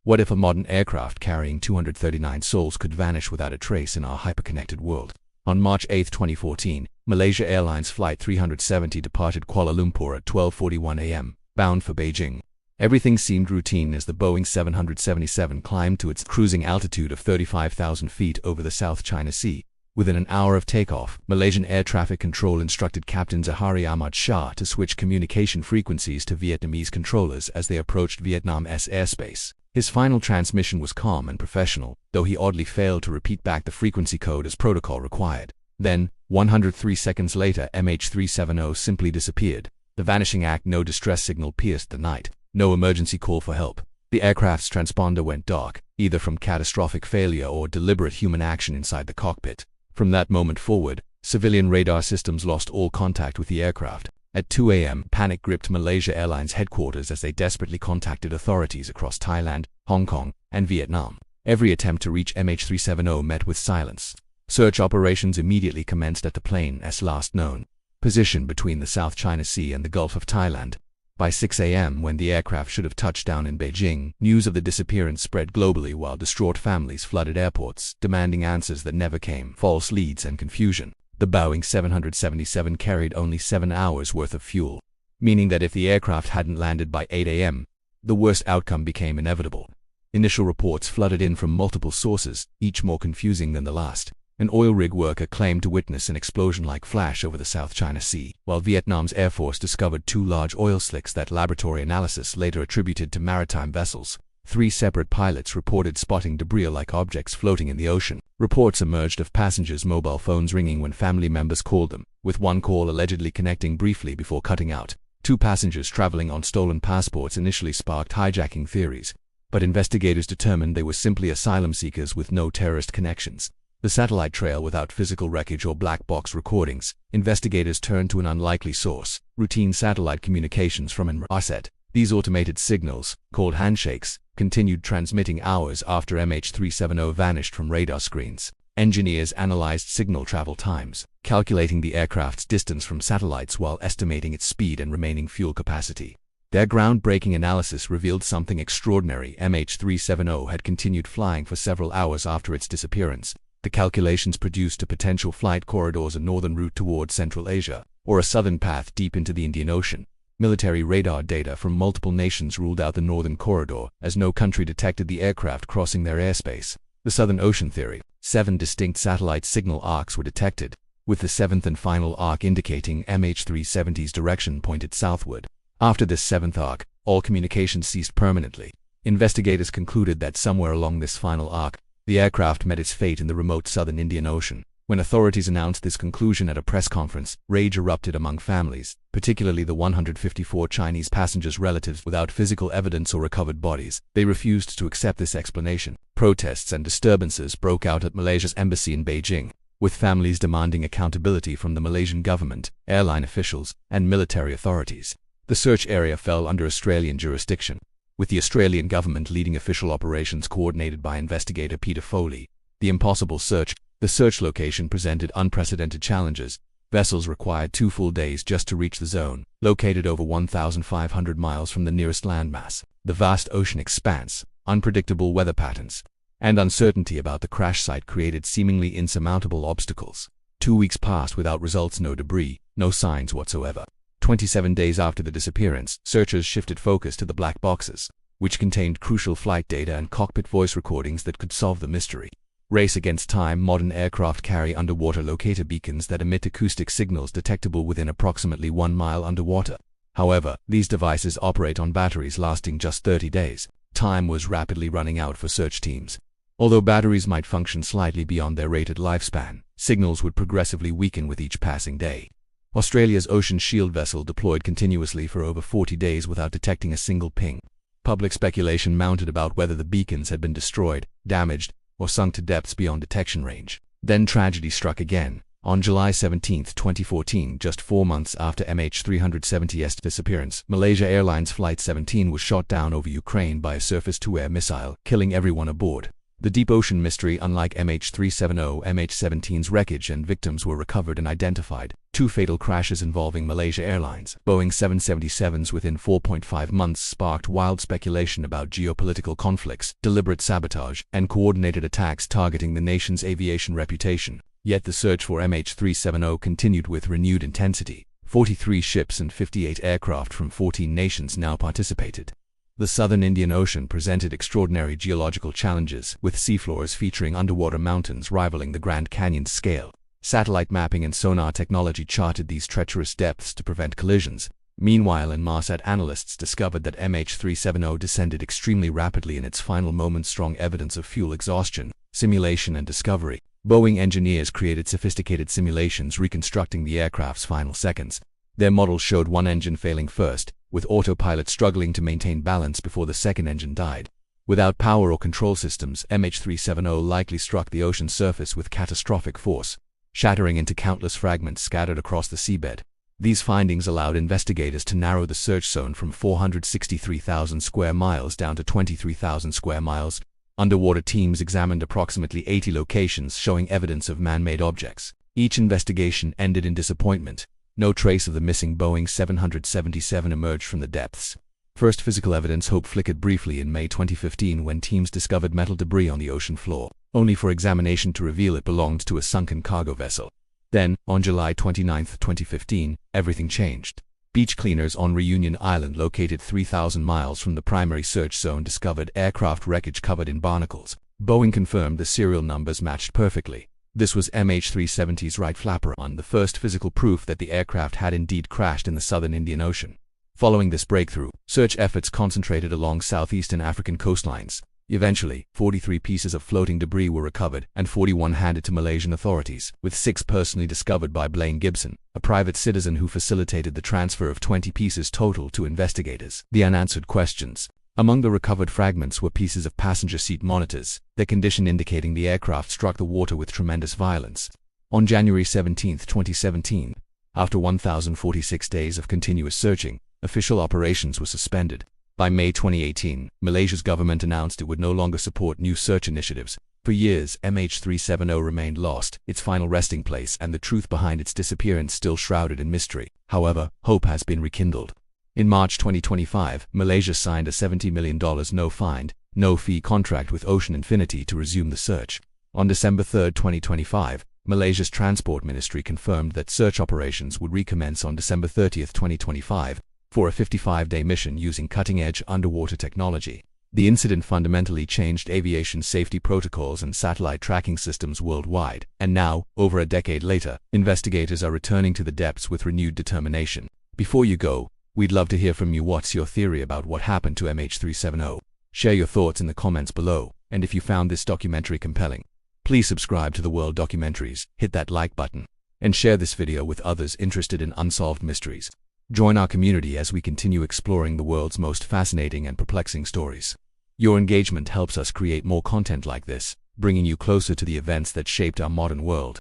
What if a modern aircraft carrying 239 souls could vanish without a trace in our hyperconnected world? On March 8, 2014, Malaysia Airlines Flight 370 departed Kuala Lumpur at 12:41 a.m., bound for Beijing. Everything seemed routine as the Boeing 777 climbed to its cruising altitude of 35,000 feet over the South China Sea. Within an hour of takeoff, Malaysian Air Traffic Control instructed Captain Zaharie Ahmad Shah to switch communication frequencies to Vietnamese controllers as they approached Vietnam's airspace. His final transmission was calm and professional, though he oddly failed to repeat back the frequency code as protocol required. Then, 103 seconds later, MH370 simply disappeared. The vanishing act, no distress signal pierced the night, no emergency call for help. The aircraft's transponder went dark, either from catastrophic failure or deliberate human action inside the cockpit. From that moment forward, civilian radar systems lost all contact with the aircraft. At 2 a.m., panic gripped Malaysia Airlines headquarters as they desperately contacted authorities across Thailand, Hong Kong, and Vietnam. Every attempt to reach MH370 met with silence. Search operations immediately commenced at the plane's last known position between the South China Sea and the Gulf of Thailand. By 6 a.m., when the aircraft should have touched down in Beijing, news of the disappearance spread globally while distraught families flooded airports, demanding answers that never came. False leads and confusion. The Boeing 777 carried only 7 hours worth of fuel, meaning that if the aircraft hadn't landed by 8 a.m., the worst outcome became inevitable. Initial reports flooded in from multiple sources, each more confusing than the last. An oil rig worker claimed to witness an explosion-like flash over the South China Sea, while Vietnam's Air Force discovered 2 large oil slicks that laboratory analysis later attributed to maritime vessels. 3 separate pilots reported spotting debris-like objects floating in the ocean. Reports emerged of passengers' mobile phones ringing when family members called them, with one call allegedly connecting briefly before cutting out. 2 passengers traveling on stolen passports initially sparked hijacking theories, but investigators determined they were simply asylum seekers with no terrorist connections. The satellite trail without physical wreckage or black box recordings, investigators turned to an unlikely source: routine satellite communications from Inmarsat. These automated signals, called handshakes, continued transmitting hours after MH370 vanished from radar screens. Engineers analyzed signal travel times, calculating the aircraft's distance from satellites while estimating its speed and remaining fuel capacity. Their groundbreaking analysis revealed something extraordinary. MH370 had continued flying for several hours after its disappearance. The calculations produced a potential flight corridors: a northern route towards Central Asia, or a southern path deep into the Indian Ocean. Military radar data from multiple nations ruled out the northern corridor, as no country detected the aircraft crossing their airspace. The Southern Ocean theory: 7 distinct satellite signal arcs were detected, with the 7th and final arc indicating MH370's direction pointed southward. After this 7th arc, all communication ceased permanently. Investigators concluded that somewhere along this final arc, the aircraft met its fate in the remote southern Indian Ocean. When authorities announced this conclusion at a press conference, rage erupted among families, particularly the 154 Chinese passengers' relatives without physical evidence or recovered bodies. They refused to accept this explanation. Protests and disturbances broke out at Malaysia's embassy in Beijing, with families demanding accountability from the Malaysian government, airline officials, and military authorities. The search area fell under Australian jurisdiction, with the Australian government leading official operations coordinated by investigator Peter Foley. The impossible search. The search location presented unprecedented challenges. Vessels required 2 full days just to reach the zone, located over 1,500 miles from the nearest landmass. The vast ocean expanse, unpredictable weather patterns, and uncertainty about the crash site created seemingly insurmountable obstacles. 2 weeks passed without results: no debris, no signs whatsoever. 27 days after the disappearance, searchers shifted focus to the black boxes, which contained crucial flight data and cockpit voice recordings that could solve the mystery. Race against time. Modern aircraft carry underwater locator beacons that emit acoustic signals detectable within approximately 1 mile underwater. However, these devices operate on batteries lasting just 30 days. Time was rapidly running out for search teams. Although batteries might function slightly beyond their rated lifespan, signals would progressively weaken with each passing day. Australia's Ocean Shield vessel deployed continuously for over 40 days without detecting a single ping. Public speculation mounted about whether the beacons had been destroyed, damaged, or sunk to depths beyond detection range. Then tragedy struck again. On July 17, 2014, just 4 months after MH370's disappearance, Malaysia Airlines Flight 17 was shot down over Ukraine by a surface-to-air missile, killing everyone aboard. The deep ocean mystery. Unlike MH370, MH17's wreckage and victims were recovered and identified. 2 fatal crashes involving Malaysia Airlines Boeing 777s within 4.5 months sparked wild speculation about geopolitical conflicts, deliberate sabotage, and coordinated attacks targeting the nation's aviation reputation. Yet the search for MH370 continued with renewed intensity. 43 ships and 58 aircraft from 14 nations now participated. The southern Indian Ocean presented extraordinary geological challenges, with seafloors featuring underwater mountains rivaling the Grand Canyon's scale. Satellite mapping and sonar technology charted these treacherous depths to prevent collisions. Meanwhile, Inmarsat analysts discovered that MH370 descended extremely rapidly in its final moments, strong evidence of fuel exhaustion, simulation and discovery. Boeing engineers created sophisticated simulations reconstructing the aircraft's final seconds. Their models showed one engine failing first, with autopilot struggling to maintain balance before the second engine died. Without power or control systems, MH370 likely struck the ocean surface with catastrophic force, shattering into countless fragments scattered across the seabed. These findings allowed investigators to narrow the search zone from 463,000 square miles down to 23,000 square miles. Underwater teams examined approximately 80 locations showing evidence of man-made objects. Each investigation ended in disappointment. No trace of the missing Boeing 777 emerged from the depths. First physical evidence hope flickered briefly in May 2015 when teams discovered metal debris on the ocean floor, only for examination to reveal it belonged to a sunken cargo vessel. Then, on July 29, 2015, everything changed. Beach cleaners on Reunion Island, located 3,000 miles from the primary search zone, discovered aircraft wreckage covered in barnacles. Boeing confirmed the serial numbers matched perfectly. This was MH370's right flapper, on the first physical proof that the aircraft had indeed crashed in the southern Indian Ocean. Following this breakthrough, search efforts concentrated along southeastern African coastlines. Eventually, 43 pieces of floating debris were recovered and 41 handed to Malaysian authorities, with 6 personally discovered by Blaine Gibson, a private citizen who facilitated the transfer of 20 pieces total to investigators. The unanswered questions. Among the recovered fragments were pieces of passenger seat monitors, their condition indicating the aircraft struck the water with tremendous violence. On January 17, 2017, after 1,046 days of continuous searching, official operations were suspended. By May 2018, Malaysia's government announced it would no longer support new search initiatives. For years, MH370 remained lost, its final resting place and the truth behind its disappearance still shrouded in mystery. However, hope has been rekindled. In March 2025, Malaysia signed a $70 million no-find, no-fee contract with Ocean Infinity to resume the search. On December 3, 2025, Malaysia's Transport Ministry confirmed that search operations would recommence on December 30, 2025, for a 55-day mission using cutting-edge underwater technology. The incident fundamentally changed aviation safety protocols and satellite tracking systems worldwide, and now, over a decade later, investigators are returning to the depths with renewed determination. Before you go, we'd love to hear from you. What's your theory about what happened to MH370? Share your thoughts in the comments below, and if you found this documentary compelling, please subscribe to The World Documentaries, hit that like button, and share this video with others interested in unsolved mysteries. Join our community as we continue exploring the world's most fascinating and perplexing stories. Your engagement helps us create more content like this, bringing you closer to the events that shaped our modern world.